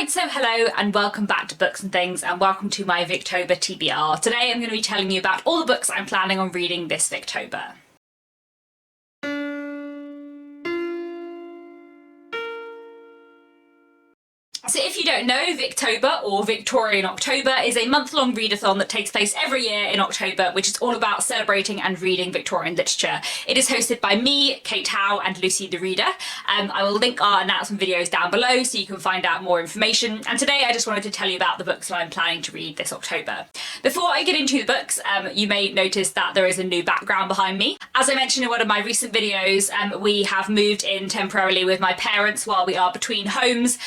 Right, so hello and welcome back to Books and Things, and welcome to my Victober TBR. Today I'm going to be telling you about all the books I'm planning on reading this Victober. So if you don't know, Victober, or Victorian October, is a month-long readathon that takes place every year in October, which is all about celebrating and reading Victorian literature. It is hosted by me, Kate Howe, and Lucy the Reader. I will link our announcement videos down below so you can find out more information. And today I just wanted to tell you about the books that I'm planning to read this October. Before I get into the books, you may notice that there is a new background behind me. As I mentioned in one of my recent videos, we have moved in temporarily with my parents while we are between homes,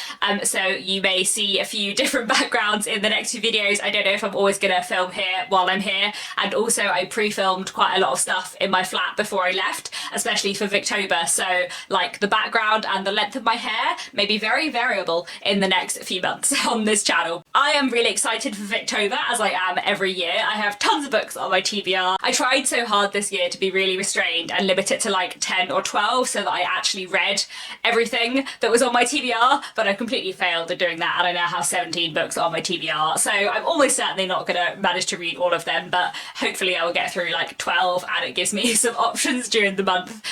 so you may see a few different backgrounds in the next few videos. I don't know if I'm always going to film here while I'm here, and also I pre-filmed quite a lot of stuff in my flat before I left, especially for Victober, so like the background and the length of my hair may be very variable in the next few months on this channel. I am really excited for Victober, as I am every year. I have tons of books on my TBR. I tried so hard this year to be really restrained and limit it to like 10 or 12 so that I actually read everything that was on my TBR, but I completely failed at doing that, and I now have 17 books on my TBR, so I'm almost certainly not going to manage to read all of them, but hopefully I will get through like 12 and it gives me some options during the month.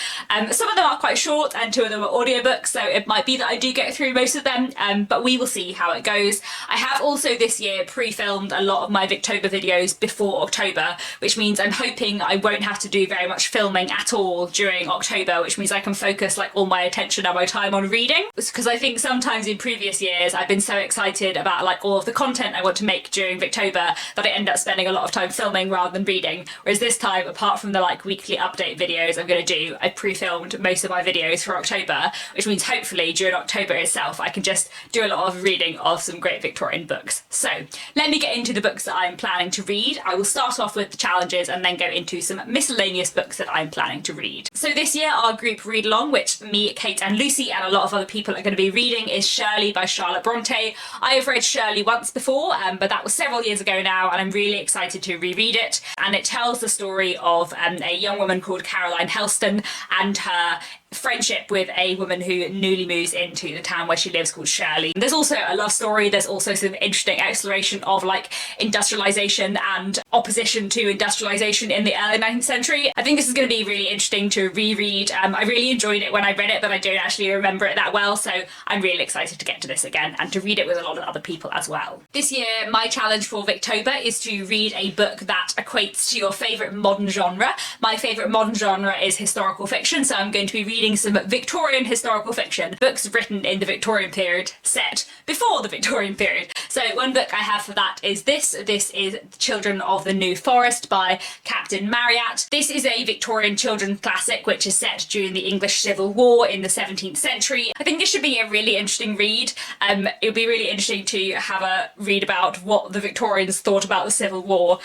Some of them are quite short and two of them are audiobooks, so it might be that I do get through most of them, but we will see how it goes. I have also this year pre-filmed a lot of my Victober videos before October, which means I'm hoping I won't have to do very much filming at all during October, which means I can focus like all my attention and my time on reading, because I think sometimes in previous years I've been so excited about like all of the content I want to make during Victober that I end up spending a lot of time filming rather than reading, whereas this time, apart from the like weekly update videos I'm going to do, I pre-filmed most of my videos for October, which means hopefully during October itself I can just do a lot of reading of some great Victorian books. So let me get into the books that I'm planning to read. I will start off with the challenges and then go into some miscellaneous books that I'm planning to read. So this year our group read along, which me, Kate and Lucy and a lot of other people are going to be reading, is Shirley by Bronte. I have read Shirley once before, but that was several years ago now, and I'm really excited to reread it. And it tells the story of a young woman called Caroline Helston and her friendship with a woman who newly moves into the town where she lives called Shirley. There's also a love story, there's also some interesting exploration of like industrialisation and opposition to industrialisation in the early 19th century. I think this is going to be really interesting to reread. I really enjoyed it when I read it, but I don't actually remember it that well, so I'm really excited to get to this again and to read it with a lot of other people as well. This year my challenge for Victober is to read a book that equates to your favourite modern genre. My favourite modern genre is historical fiction, so I'm going to be reading some Victorian historical fiction, books written in the Victorian period, set before the Victorian period. So one book I have for that is this is Children of the New Forest by Captain Marryat. This is a Victorian children's classic which is set during the English Civil War in the 17th century. I think this should be a really interesting read. It would be really interesting to have a read about what the Victorians thought about the Civil War.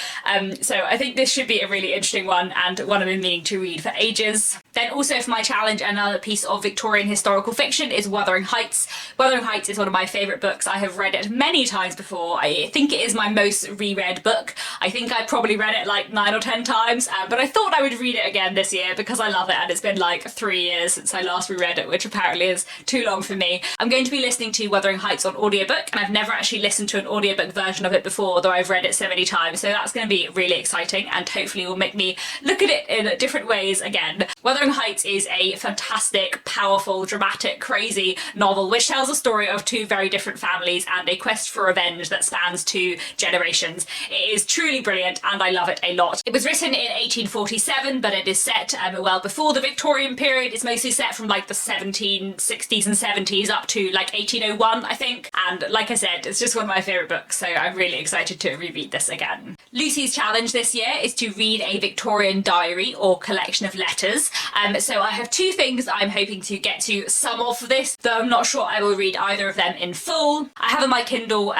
So I think this should be a really interesting one, and one I've been meaning to read for ages. Then also for my challenge, another piece of Victorian historical fiction is Wuthering Heights. Wuthering Heights is one of my favourite books. I have read it many times before. I think it is my most reread book. I think I probably read it like 9 or 10 times, but I thought I would read it again this year because I love it, and it's been like 3 years since I last reread it, which apparently is too long for me. I'm going to be listening to Wuthering Heights on audiobook, and I've never actually listened to an audiobook version of it before, though I've read it so many times, so that's going to be really exciting and hopefully will make me look at it in different ways again. Wuthering Heights is a fantastic, powerful, dramatic, crazy novel which tells the story of two very different families and a quest for revenge that spans 2 generations. It is truly brilliant and I love it a lot. It was written in 1847, but it is set well before the Victorian period. It's mostly set from like the 1760s and 70s up to like 1801, I think. And like I said, it's just one of my favourite books, so I'm really excited to reread this again. Lucy's challenge this year is to read a Victorian diary or collection of letters. So I have 2 things that I'm hoping to get to some of this, though I'm not sure I will read either of them in full. I have on my Kindle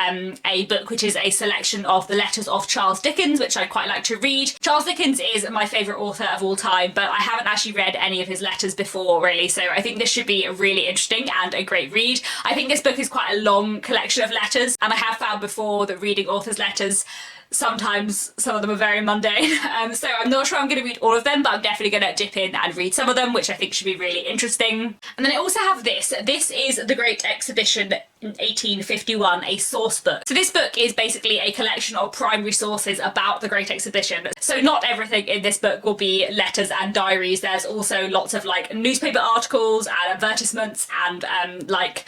a book which is a selection of the letters of Charles Dickens, which I'd quite like to read. Charles Dickens is my favourite author of all time, but I haven't actually read any of his letters before really, so I think this should be really interesting and a great read. I think this book is quite a long collection of letters, and I have found before that reading authors' letters sometimes some of them are very mundane, so I'm not sure I'm going to read all of them, but I'm definitely going to dip in and read some of them, which I think should be really interesting. And then I also have this. This is The Great Exhibition in 1851, a source book. So this book is basically a collection of primary sources about the Great Exhibition. So not everything in this book will be letters and diaries. There's also lots of like newspaper articles and advertisements and like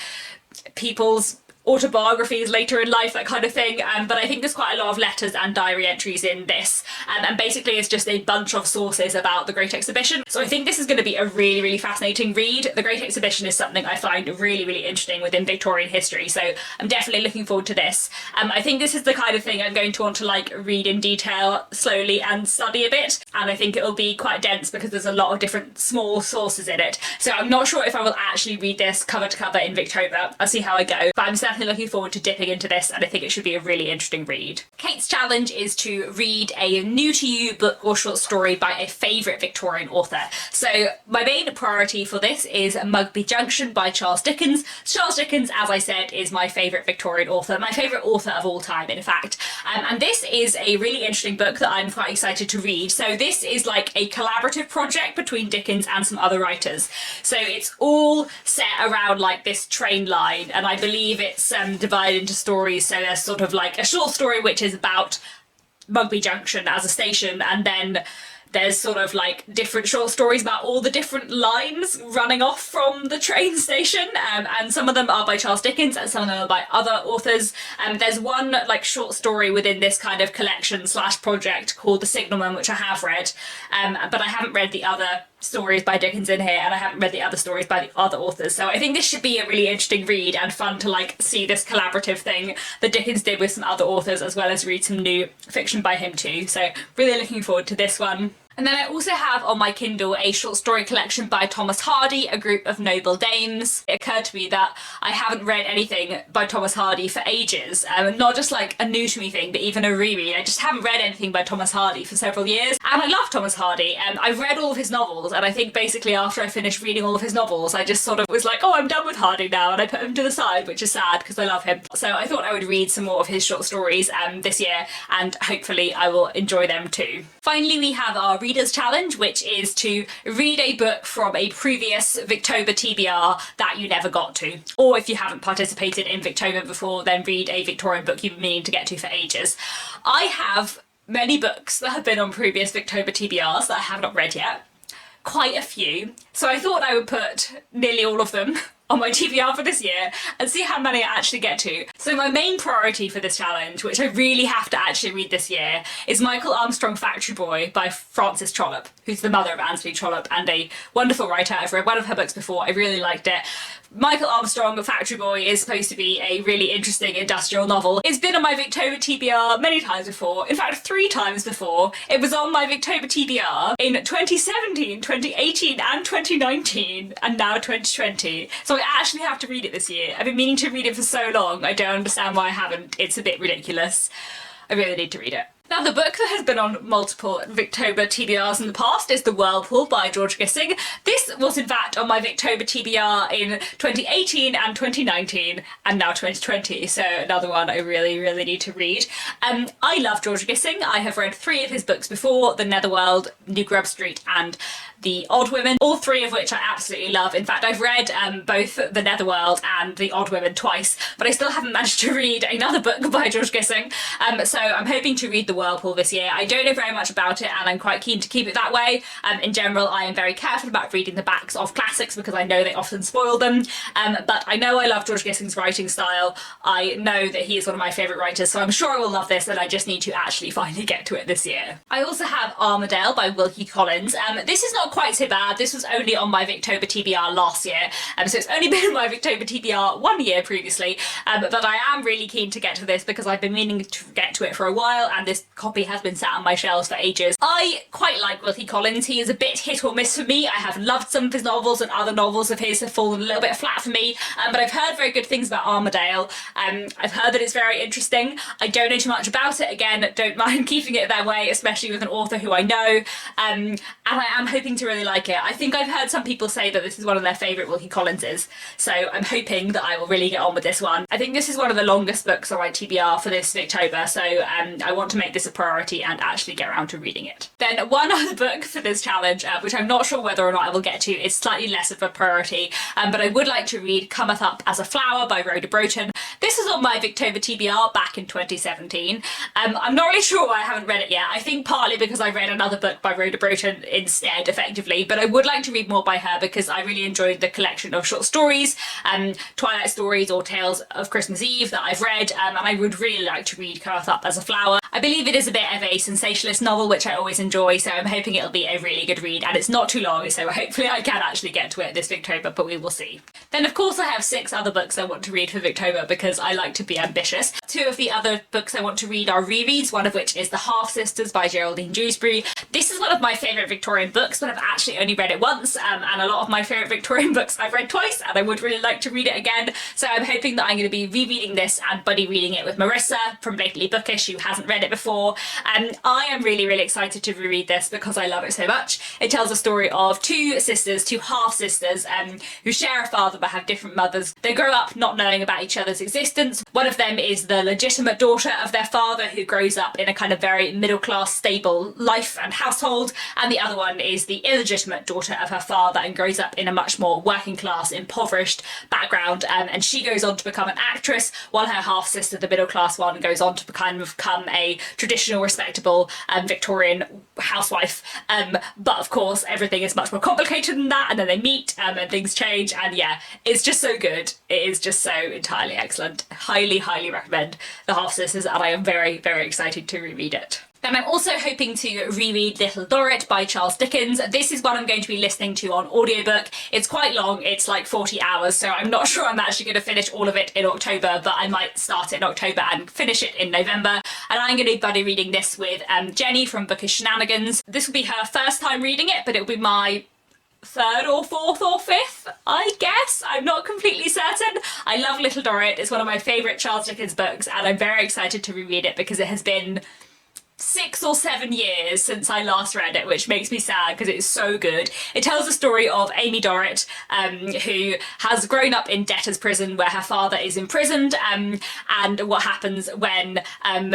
people's autobiographies later in life, that kind of thing, but I think there's quite a lot of letters and diary entries in this, and basically it's just a bunch of sources about the Great Exhibition. So I think this is going to be a really fascinating read. The Great Exhibition is something I find really interesting within Victorian history, so I'm definitely looking forward to this. I think this is the kind of thing I'm going to want to like read in detail slowly and study a bit, and I think it'll be quite dense because there's a lot of different small sources in it, so I'm not sure if I will actually read this cover to cover in Victober. I'll see how I go, but I'm definitely looking forward to dipping into this, and I think it should be a really interesting read. Kate's challenge is to read a new to you book or short story by a favourite Victorian author. So my main priority for this is Mugby Junction by Charles Dickens. Charles Dickens, as I said, is my favourite Victorian author, my favourite author of all time in fact, and this is a really interesting book that I'm quite excited to read. So this is like a collaborative project between Dickens and some other writers. So it's all set around like this train line, and I believe it's divided into stories. So there's sort of like a short story which is about Mugby Junction as a station, and then there's sort of like different short stories about all the different lines running off from the train station, and some of them are by Charles Dickens and some of them are by other authors. There's one like short story within this kind of collection slash project called The Signalman, which I have read, but I haven't read the other stories by Dickens in here, and I haven't read the other stories by the other authors. So I think this should be a really interesting read and fun to like see this collaborative thing that Dickens did with some other authors, as well as read some new fiction by him too. So really looking forward to this one. And then I also have on my Kindle a short story collection by Thomas Hardy, A Group of Noble Dames. It occurred to me that I haven't read anything by Thomas Hardy for ages, not just like a new to me thing, but even a reread. I just haven't read anything by Thomas Hardy for several years, and I love Thomas Hardy. I've read all of his novels, and I think basically after I finished reading all of his novels, I just sort of was like, oh, I'm done with Hardy now, and I put him to the side, which is sad because I love him. So I thought I would read some more of his short stories this year, and hopefully I will enjoy them too. Finally, we have our Readers Challenge, which is to read a book from a previous Victober TBR that you never got to. Or if you haven't participated in Victober before, then read a Victorian book you've been meaning to get to for ages. I have many books that have been on previous Victober TBRs that I have not read yet. Quite a few. So I thought I would put nearly all of them on my TBR for this year and see how many I actually get to. So my main priority for this challenge, which I really have to actually read this year, is Michael Armstrong Factory Boy by Frances Trollope, who's the mother of Anthony Trollope and a wonderful writer. I've read one of her books before, I really liked it. Michael Armstrong Factory Boy is supposed to be a really interesting industrial novel. It's been on my Victober TBR many times before, in fact 3 times before. It was on my Victober TBR in 2017, 2018 and 2019, and now 2020. So I actually have to read it this year. I've been meaning to read it for so long, I don't understand why I haven't. It's a bit ridiculous. I really need to read it. Now, the book that has been on multiple Victober TBRs in the past is The Whirlpool by George Gissing. This was in fact on my Victober TBR in 2018 and 2019 and now 2020, so another one I really need to read. I love George Gissing. I have read 3 of his books before, The Netherworld, New Grub Street and The Odd Women, all 3 of which I absolutely love. In fact, I've read both The Netherworld and The Odd Women twice, but I still haven't managed to read another book by George Gissing, so I'm hoping to read The Whirlpool this year. I don't know very much about it and I'm quite keen to keep it that way. In general, I am very careful about reading the backs of classics because I know they often spoil them, but I know I love George Gissing's writing style. I know that he is one of my favourite writers, so I'm sure I will love this, and I just need to actually finally get to it this year. I also have Armadale by Wilkie Collins. This is not quite so bad. This was only on my Victober TBR last year, so it's only been on my Victober TBR 1 year previously, but I am really keen to get to this because I've been meaning to get to it for a while, and this copy has been sat on my shelves for ages. I quite like Wilkie Collins. He is a bit hit or miss for me. I have loved some of his novels and other novels of his have fallen a little bit flat for me, but I've heard very good things about Armadale. I've heard that it's very interesting. I don't know too much about it. Again, don't mind keeping it that way, especially with an author who I know, and I am hoping to really like it. I think I've heard some people say that this is one of their favourite Wilkie Collinses, so I'm hoping that I will really get on with this one. I think this is one of the longest books on my TBR for this Victober, so I want to make make this a priority and actually get around to reading it. Then one other book for this challenge, which I'm not sure whether or not I will get to, is slightly less of a priority, but I would like to read Cometh as a Flower by Rhoda Broughton. This is on my Victober TBR back in 2017. I'm not really sure why I haven't read it yet. I think partly because I read another book by Rhoda Broughton instead, effectively, but I would like to read more by her because I really enjoyed the collection of short stories, Twilight Stories or Tales of Christmas Eve that I've read, and I would really like to read Cometh as a Flower. I believe it is a bit of a sensationalist novel, which I always enjoy, so I'm hoping it'll be a really good read, and it's not too long, so hopefully I can actually get to it this Victober, but we will see. Then of course I have 6 other books I want to read for Victober because I like to be ambitious. 2 of the other books I want to read are rereads, one of which is The Half Sisters by Geraldine Dewsbury. This is one of my favourite Victorian books, but I've actually only read it once, and a lot of my favourite Victorian books I've read twice, and I would really like to read it again, so I'm hoping that I'm going to be rereading this and buddy reading it with Marissa from Blatantly Bookish, who hasn't read it before. I am really excited to reread this because I love it so much. It tells a story of 2 sisters, 2 half-sisters, who share a father but have different mothers. They grow up not knowing about each other's existence. One of them is the legitimate daughter of their father who grows up in a kind of very middle-class, stable life and household, and the other one is the illegitimate daughter of her father and grows up in a much more working-class, impoverished background, and she goes on to become an actress, while her half-sister, the middle-class one, goes on to become a traditional, respectable Victorian housewife. But of course, everything is much more complicated than that, and then they meet and things change, and yeah, it's just so good. It is just so entirely excellent. Highly recommend The Half Sisters, and I am very excited to reread it. Then I'm also hoping to reread Little Dorrit by Charles Dickens. This is one I'm going to be listening to on audiobook. It's quite long, it's like 40 hours, so I'm not sure I'm actually going to finish all of it in October, but I might start it in October and finish it in November. And I'm going to be buddy reading this with Jenny from Bookish Shenanigans. This will be her first time reading it, but it'll be my 3rd or 4th or 5th, I guess. I'm not completely certain. I love Little Dorrit. It's one of my favourite Charles Dickens books, and I'm very excited to reread it because it has been 6 or 7 years since I last read it, which makes me sad because it's so good. It tells the story of Amy Dorrit, who has grown up in debtor's prison where her father is imprisoned, and what happens when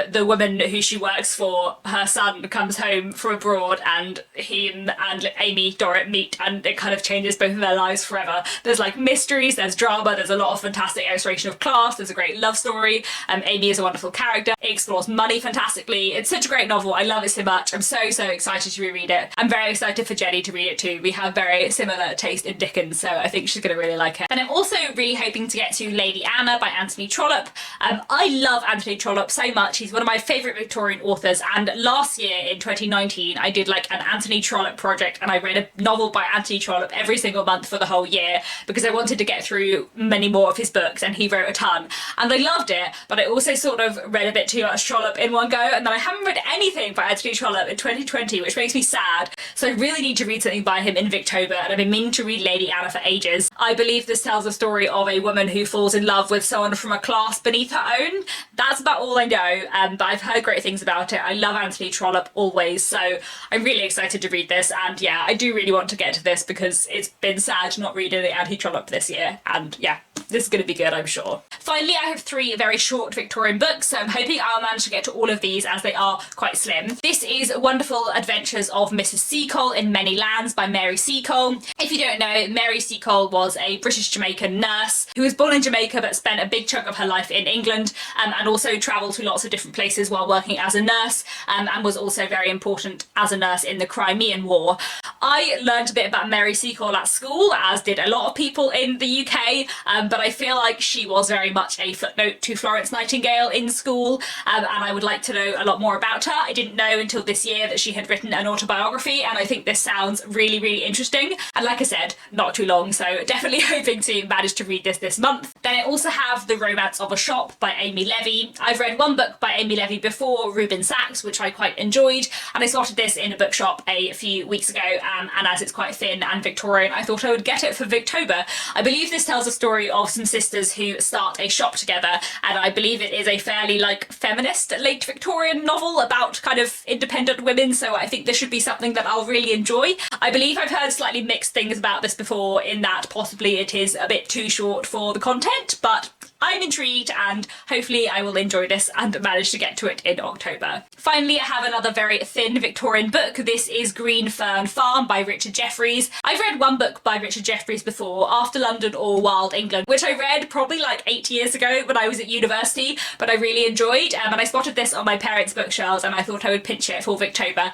the woman who she works for, her son, comes home from abroad, and him and Amy Dorrit meet, and it kind of changes both of their lives forever. There's like mysteries, there's drama, there's a lot of fantastic illustration of class, there's a great love story. Amy is a wonderful character. It explores money fantastically. It's such a great novel. I love it so much. I'm so excited to reread it. I'm very excited for Jenny to read it too. We have very similar taste in Dickens, so I think she's going to really like it. And I'm also really hoping to get to Lady Anna by Anthony Trollope. I love Anthony Trollope so much. He's one of my favourite Victorian authors, and last year in 2019 I did like an Anthony Trollope project, and I read a novel by Anthony Trollope every single month for the whole year because I wanted to get through many more of his books, and he wrote a ton, and I loved it, but I also sort of read a bit too much Trollope in one go, and then I haven't read anything by Anthony Trollope in 2020, which makes me sad. So I really need to read something by him in Victober, and I've been meaning to read Lady Anna for ages. I believe this tells a story of a woman who falls in love with someone from a class beneath her own. That's about all I know, but I've heard great things about it. I love Anthony Trollope always, so I'm really excited to read this, and yeah, I do really want to get to this because it's been sad not reading the Anthony Trollope this year, and yeah, this is going to be good, I'm sure. Finally, I have 3 very short Victorian books, so I'm hoping I'll manage to get to all of these as they are quite slim. This is Wonderful Adventures of Mrs. Seacole in Many Lands by Mary Seacole. If you don't know, Mary Seacole was a British Jamaican nurse who was born in Jamaica but spent a big chunk of her life in England, and also travelled to lots of different places while working as a nurse, and was also very important as a nurse in the Crimean War. I learned a bit about Mary Seacole at school, as did a lot of people in the UK, but I feel like she was very much a footnote to Florence Nightingale in school, and I would like to know a lot more about her. I didn't know until this year that she had written an autobiography, and I think this sounds really interesting, and like I said, not too long, so definitely hoping to manage to read this month. Then I also have The Romance of a Shop by Amy Levy. I've read one book by Amy Levy before, Reuben Sachs, which I quite enjoyed, and I spotted this in a bookshop a few weeks ago, and as it's quite thin and Victorian, I thought I would get it for Victober. I believe this tells a story of some sisters who start a shop together, and I believe it is a fairly like feminist late Victorian novel about kind of independent women, so I think this should be something that I'll really enjoy. I believe I've heard slightly mixed things about this before, in that possibly it is a bit too short for the content, but I'm intrigued and hopefully I will enjoy this and manage to get to it in October. Finally, I have another very thin Victorian book. This is Green Fern Farm by Richard Jefferies. I've read one book by Richard Jefferies before, After London or Wild England, which I read probably like 8 years ago when I was at university, but I really enjoyed, and I spotted this on my parents' bookshelves and I thought I would pinch it for Victober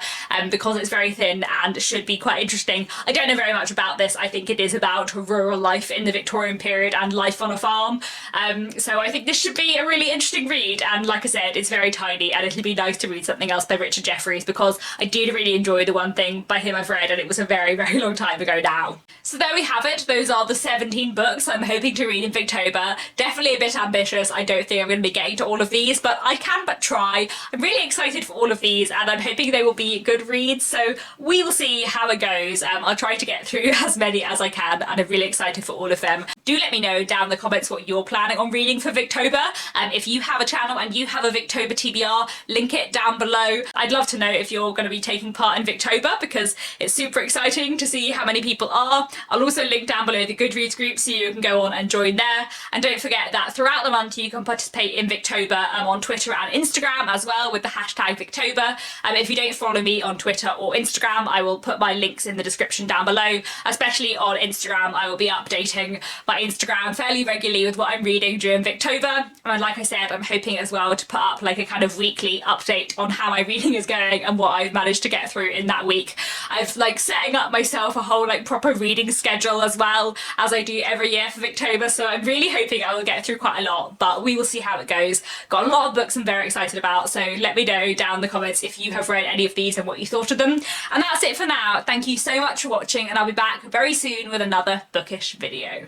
because it's very thin and should be quite interesting. I don't know very much about this. I think it is about rural life in the Victorian period and life on a farm. So I think this should be a really interesting read, and like I said, it's very tiny and it'll be nice to read something else by Richard Jefferies because I did really enjoy the one thing by him I've read, and it was a very, very long time ago now. So there we have it. Those are the 17 books I'm hoping to read in Victober. Definitely a bit ambitious. I don't think I'm going to be getting to all of these, but I can but try. I'm really excited for all of these and I'm hoping they will be good reads, so we will see how it goes. I'll try to get through as many as I can and I'm really excited for all of them. Do let me know down in the comments what you're planning on reading for Victober. If you have a channel and you have a Victober TBR, link it down below. I'd love to know if you're going to be taking part in Victober because it's super exciting to see how many people are. I'll also link down below the Goodreads group so you can go on and join there. And don't forget that throughout the month you can participate in Victober on Twitter and Instagram as well with the hashtag Victober. If you don't follow me on Twitter or Instagram, I will put my links in the description down below. Especially on Instagram, I will be updating my Instagram fairly regularly with what I'm reading during Victober. And like I said, I'm hoping as well to put up like a kind of weekly update on how my reading is going and what I've managed to get through in that week. I've like setting up myself a whole like proper reading schedule as well as I do every year for Victober, so I'm really hoping I will get through quite a lot, but we will see how it goes. Got a lot of books I'm very excited about, so let me know down in the comments if you have read any of these and what you thought of them. And that's it for now. Thank you so much for watching and I'll be back very soon with another bookish video.